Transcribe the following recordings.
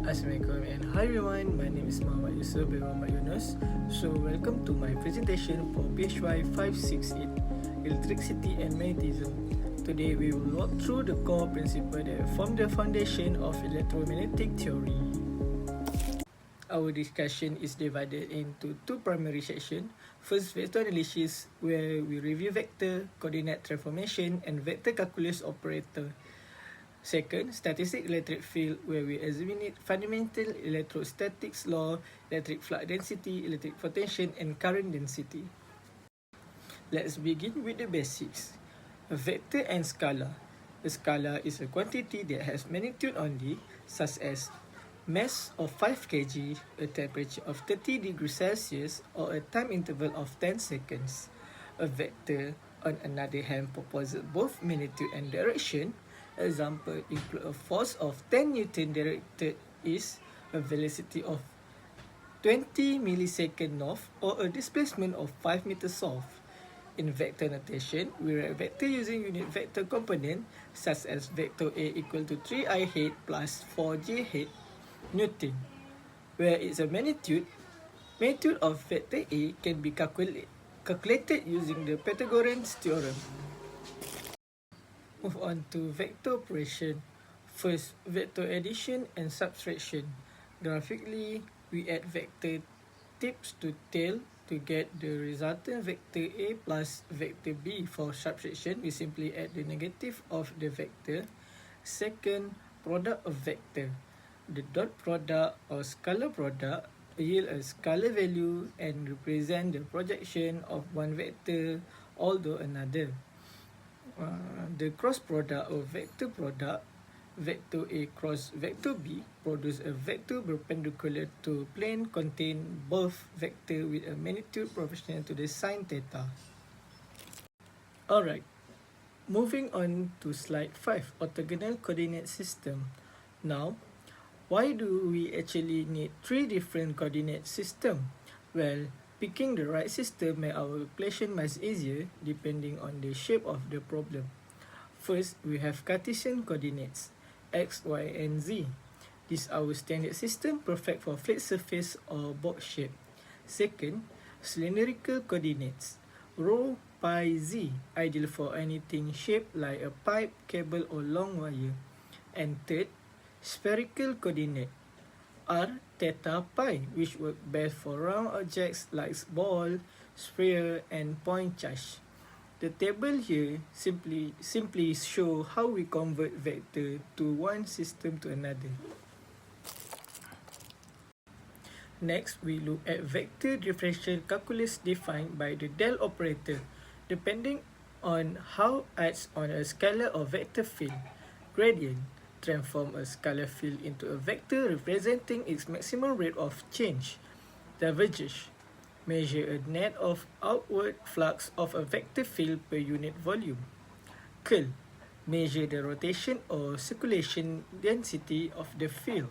Assalamualaikum and hi everyone, my name is Muhammad Yusuf bin Muhammad Yunus. So welcome to my presentation for PHY 568 Electricity and Magnetism. Today we will walk through the core principles that form the foundation of electromagnetic theory. Our discussion is divided into two primary sections. First, vector analysis, where we review vector, coordinate transformation and vector calculus operator. Second, static electric field, where we examine fundamental electrostatics law, electric flux density, electric potential and current density. Let's begin with the basics. A vector and scalar. A scalar is a quantity that has magnitude only, such as mass of 5 kg, a temperature of 30 degrees Celsius, or a time interval of 10 seconds. A vector, on another hand, proposes both magnitude and direction. Example include a force of 10 Newton directed east, a velocity of 20 milliseconds north, or a displacement of 5 meters south. In vector notation, we write vector using unit vector component such as vector A equal to 3i head plus 4j head Newton, where it's a magnitude. Magnitude of vector A can be calculated using the Pythagorean's theorem. Move on to vector operation. First, vector addition and subtraction. Graphically, we add vector tips to tail to get the resultant vector A plus vector B. For subtraction, we simply add the negative of the vector. Second, product of vector. The dot product or scalar product yield a scalar value and represent the projection of one vector onto another. The cross product or vector product, vector A cross vector B, produce a vector perpendicular to plane contain both vector with a magnitude proportional to the sine theta. Alright, moving on to slide 5, orthogonal coordinate system. Now, why do we actually need 3 different coordinate systems? Well, picking the right system makes our calculation much easier depending on the shape of the problem. First, we have Cartesian coordinates, x, y, and z. This is our standard system, perfect for flat surface or box shape. Second, cylindrical coordinates, rho, pi, z, ideal for anything shaped like a pipe, cable, or long wire. And third, spherical coordinate, r, theta, pi, which work best for round objects like ball, sphere, and point charge. The table here simply show how we convert vector to one system to another. Next, we look at vector differential calculus defined by the del operator, depending on how acts on a scalar or vector field. Gradient transform a scalar field into a vector representing its maximum rate of change. Divergence measure a net of outward flux of a vector field per unit volume. Curl measure the rotation or circulation density of the field.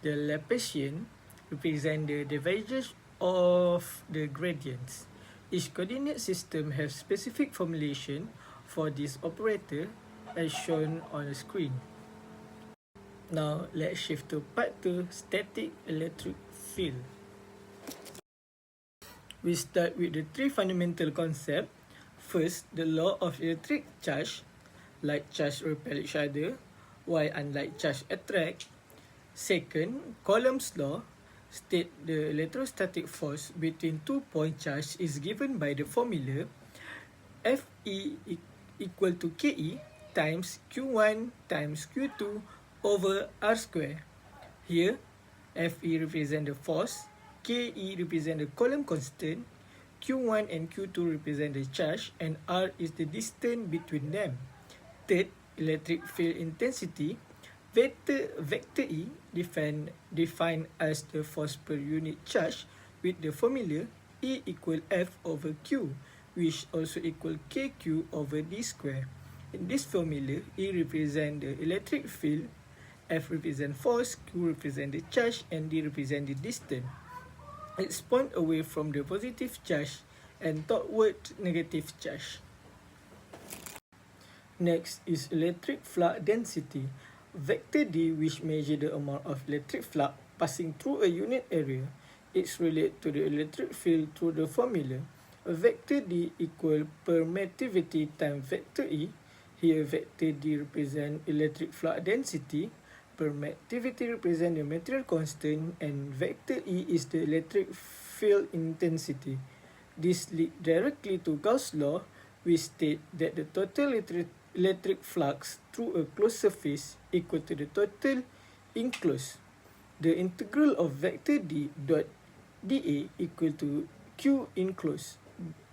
The Laplacian represent the divergence of the gradients. Each coordinate system has specific formulation for this operator as shown on the screen. Now, let's shift to part 2, static electric field. We start with the 3 fundamental concepts. First, the law of electric charge. Like charge repel each other, while unlike charge attract. Second, Coulomb's law state the electrostatic force between 2 point charge is given by the formula Fe equal to Ke times Q1 times Q2 over R square. Here, Fe represent the force, Ke represent the Coulomb constant, Q1 and Q2 represent the charge, and R is the distance between them. Third, electric field intensity. Vector E defined as the force per unit charge with the formula E equal F over Q, which also equal KQ over D square. In this formula, E represent the electric field, F represent force, Q represent the charge, and D represent the distance. It's point away from the positive charge and toward negative charge. Next is electric flux density. vector D, which measure the amount of electric flux passing through a unit area, is related to the electric field through the formula vector D equal permittivity times vector E. Here vector D represent electric flux density, permittivity represent the material constant, and vector E is the electric field intensity. This leads directly to Gauss' law, which state that the total electric flux through a closed surface equal to the total enclosed. The integral of vector D dot dA equal to Q enclosed.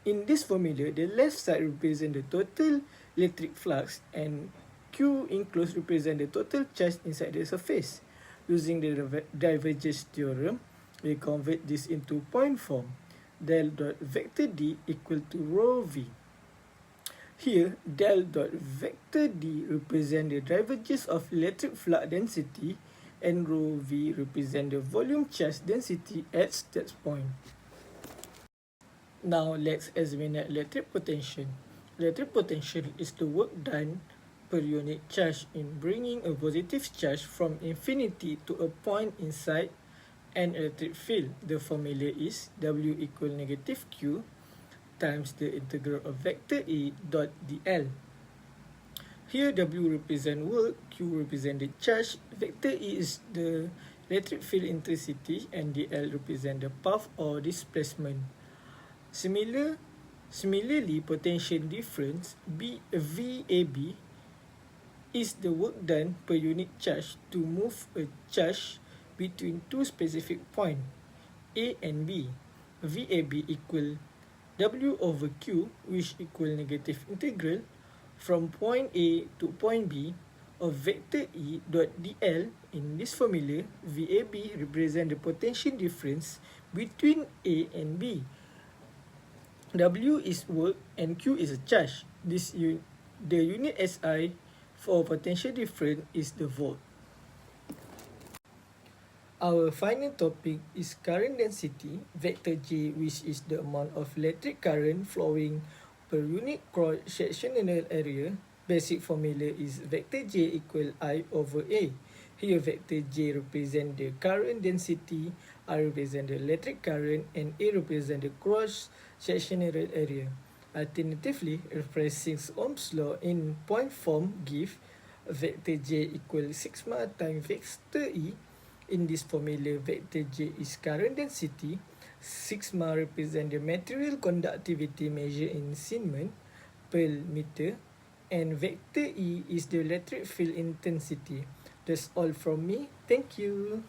In this formula, the left side represents the total electric flux and Q enclosed represents the total charge inside the surface. Using the divergence theorem, we convert this into point form. Del dot vector D equal to rho V. Here, del dot vector D represents the divergence of electric flux density and rho V represents the volume charge density at that point. Now, let's examine electric potential. Electric potential is the work done per unit charge in bringing a positive charge from infinity to a point inside an electric field. The formula is W equal negative Q times the integral of vector E dot dl. Here W represent work, Q represent the charge, vector E is the electric field intensity, and dl represent the path or displacement. Similarly, potential difference VAB is the work done per unit charge to move a charge between two specific points, A and B. VAB equal W over Q, which equal negative integral from point A to point B of vector E dot dl. In this formula, VAB represents the potential difference between A and B. W is work and Q is a charge. The unit SI for potential difference is the volt. Our final topic is current density, vector J, which is the amount of electric current flowing per unit cross-sectional area. Basic formula is vector J equal I over A. Here vector J represent the current density, I represent the electric current, and A represent the cross-sectional area. Alternatively, expressing Ohm's law in point form give vector J equal sigma times vector E. In this formula, vector J is current density, sigma represent the material conductivity measured in Assingment per meter, and vector E is the electric field intensity. That's all from me. Thank you.